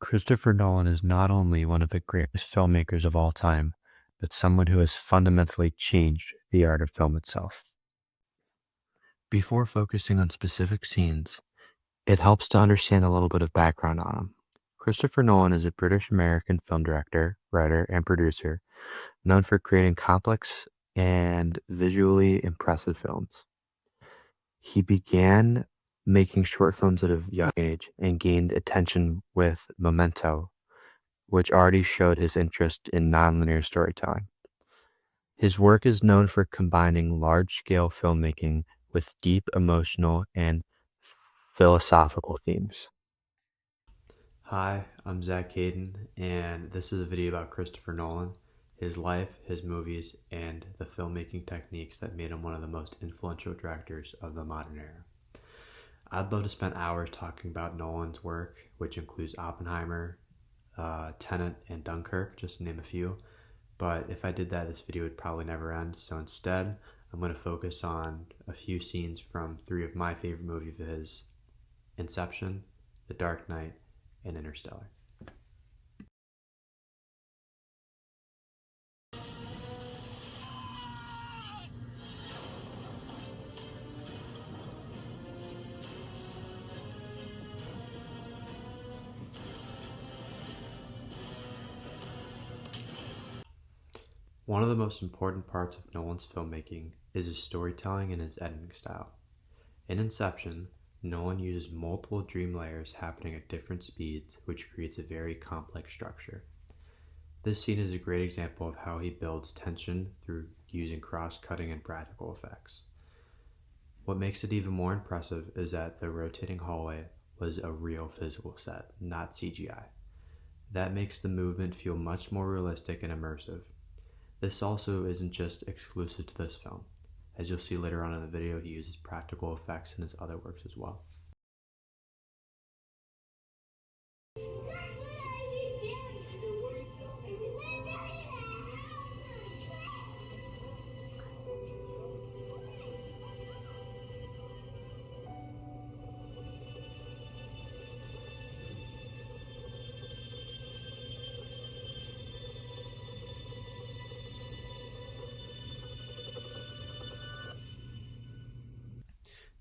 Christopher Nolan is not only one of the greatest filmmakers of all time, but someone who has fundamentally changed the art of film itself. Before focusing on specific scenes, it helps to understand a little bit of background on him. Christopher Nolan is a British American film director, writer, and producer known for creating complex and visually impressive films. He began making short films at a young age and gained attention with Memento, which already showed his interest in nonlinear storytelling. His work is known for combining large-scale filmmaking with deep emotional and philosophical themes. Hi, I'm Zach Caden, and this is a video about Christopher Nolan, his life, his movies, and the filmmaking techniques that made him one of the most influential directors of the modern era. I'd love to spend hours talking about Nolan's work, which includes Oppenheimer, Tenet, and Dunkirk, just to name a few. But if I did that, this video would probably never end. So instead, I'm going to focus on a few scenes from three of my favorite movies of his: Inception, The Dark Knight, and Interstellar. One of the most important parts of Nolan's filmmaking is his storytelling and his editing style. In Inception, Nolan uses multiple dream layers happening at different speeds, which creates a very complex structure. This scene is a great example of how he builds tension through using cross-cutting and practical effects. What makes it even more impressive is that the rotating hallway was a real physical set, not CGI. That makes the movement feel much more realistic and immersive. This also isn't just exclusive to this film. As you'll see later on in the video, he uses practical effects in his other works as well.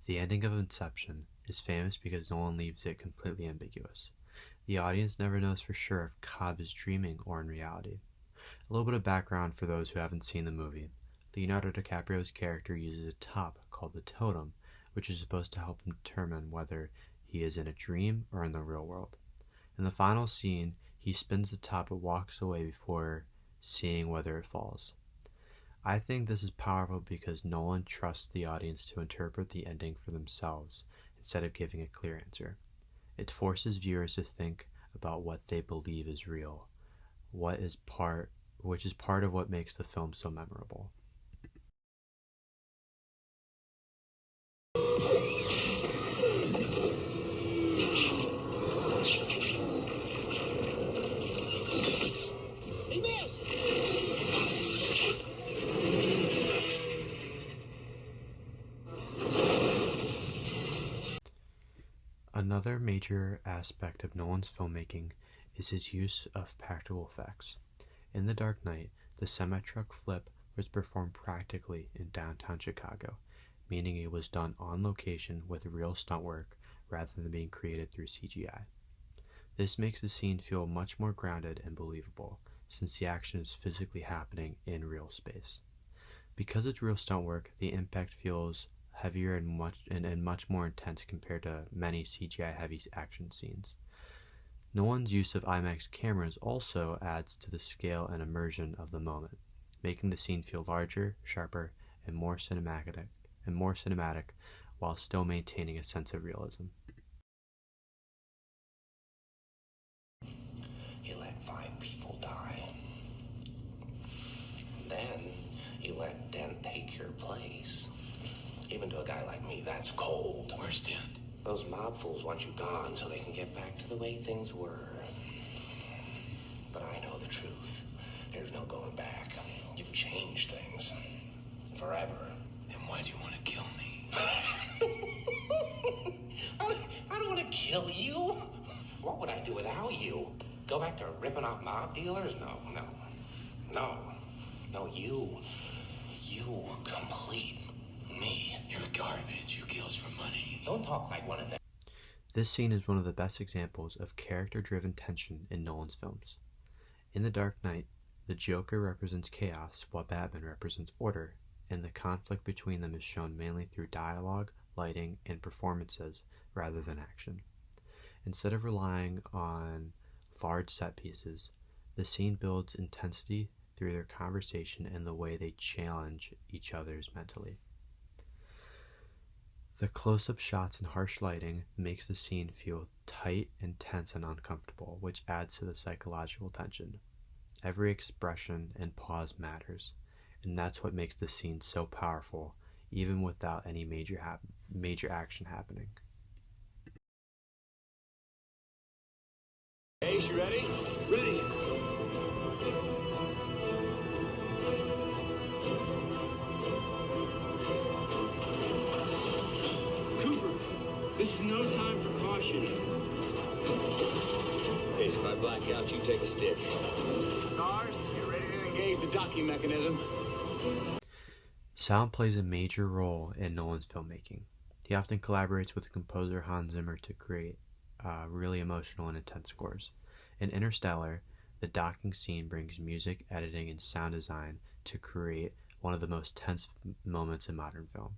The ending of Inception is famous because Nolan leaves it completely ambiguous. The audience never knows for sure if Cobb is dreaming or in reality. A little bit of background for those who haven't seen the movie. Leonardo DiCaprio's character uses a top called the totem, which is supposed to help him determine whether he is in a dream or in the real world. In the final scene, he spins the top and walks away before seeing whether it falls. I think this is powerful because Nolan trusts the audience to interpret the ending for themselves instead of giving a clear answer. It forces viewers to think about what they believe is real, which is part of what makes the film so memorable. Another major aspect of Nolan's filmmaking is his use of practical effects. In The Dark Knight, the semi-truck flip was performed practically in downtown Chicago, meaning it was done on location with real stunt work rather than being created through CGI. This makes the scene feel much more grounded and believable, since the action is physically happening in real space. Because it's real stunt work, the impact feels heavier and much more intense compared to many CGI-heavy action scenes. Nolan's use of IMAX cameras also adds to the scale and immersion of the moment, making the scene feel larger, sharper, and more cinematic, while still maintaining a sense of realism. You let 5 people die. Then you let Dent take your place. Even to a guy like me, that's cold. Where's Dent? Those mob fools want you gone so they can get back to the way things were. But I know the truth. There's no going back. You've changed things. Forever. And why do you want to kill me? I don't want to kill you. What would I I'd do without you. Go back to ripping off mob dealers? No, you complete me. You're garbage. You kills for money. Don't talk like one of them. This scene is one of the best examples of character-driven tension in Nolan's films. In The Dark Knight, the Joker represents chaos while Batman represents order, and the conflict between them is shown mainly through dialogue, lighting, and performances rather than action. Instead of relying on large set pieces, the scene builds intensity through their conversation and the way they challenge each other's mentally. The close-up shots and harsh lighting makes the scene feel tight and tense and uncomfortable, which adds to the psychological tension. Every expression and pause matters, and that's what makes the scene so powerful, even without any major action happening. Ace, you ready? Ready. Cooper, this is no time for caution. Ace, if I black out, you take a stick. Stars, get ready to engage the docking mechanism. Sound plays a major role in Nolan's filmmaking. He often collaborates with the composer Hans Zimmer to create really emotional and intense scores. In Interstellar, the docking scene brings music, editing, and sound design to create one of the most tense moments in modern film.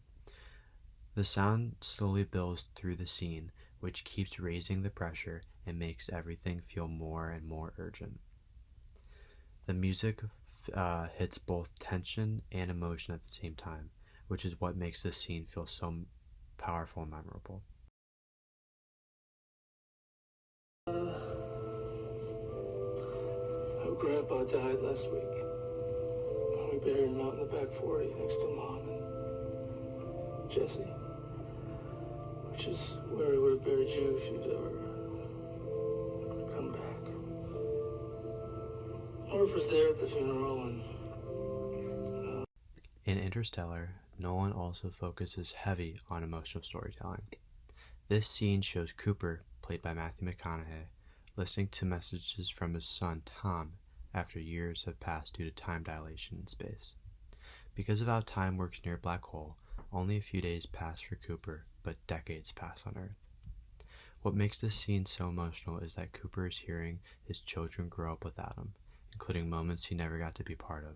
The sound slowly builds through the scene, which keeps raising the pressure and makes everything feel more and more urgent. The music hits both tension and emotion at the same time, which is what makes this scene feel so powerful and memorable. Our grandpa died last week. We buried him out in the back 40 next to Mom and Jesse, which is where we would have buried you if you'd ever come back. Orph was there at the funeral and... In Interstellar, Nolan also focuses heavy on emotional storytelling. This scene shows Cooper, played by Matthew McConaughey, listening to messages from his son Tom after years have passed due to time dilation in space. Because of how time works near a black hole, only a few days pass for Cooper, but decades pass on Earth. What makes this scene so emotional is that Cooper is hearing his children grow up without him, including moments he never got to be part of.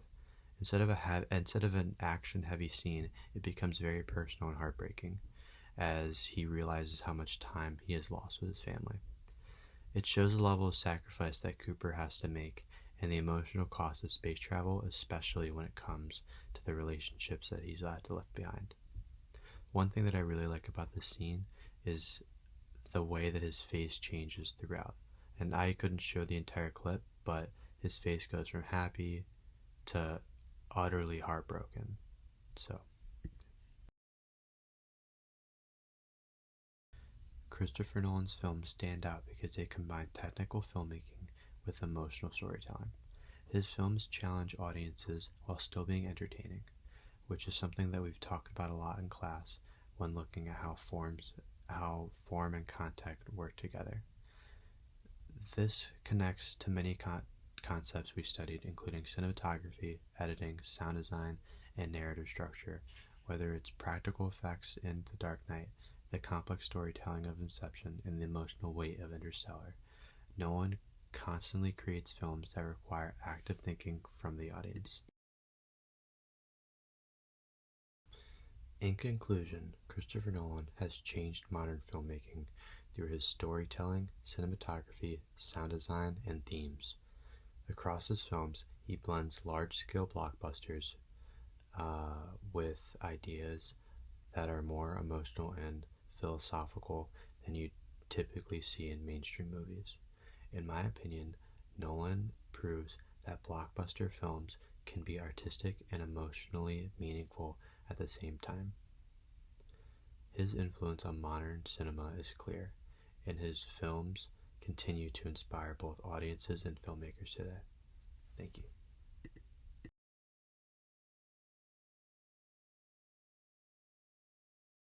Instead of an action-heavy scene, it becomes very personal and heartbreaking, as he realizes how much time he has lost with his family. It shows the level of sacrifice that Cooper has to make and the emotional cost of space travel, especially when it comes to the relationships that he's had to left behind. One thing that I really like about this scene is the way that his face changes throughout. And I couldn't show the entire clip, but his face goes from happy to utterly heartbroken. So, Christopher Nolan's films stand out because they combine technical filmmaking with emotional storytelling. His films challenge audiences while still being entertaining, which is something that we've talked about a lot in class when looking at how form and content work together. This connects to many concepts we studied, including cinematography, editing, sound design, and narrative structure, whether it's practical effects in The Dark Knight, the complex storytelling of Inception, and the emotional weight of Interstellar. Nolan constantly creates films that require active thinking from the audience. In conclusion, Christopher Nolan has changed modern filmmaking through his storytelling, cinematography, sound design, and themes. Across his films, he blends large-scale blockbusters with ideas that are more emotional and philosophical than you typically see in mainstream movies. In my opinion, Nolan proves that blockbuster films can be artistic and emotionally meaningful at the same time. His influence on modern cinema is clear, and his films continue to inspire both audiences and filmmakers today. Thank you.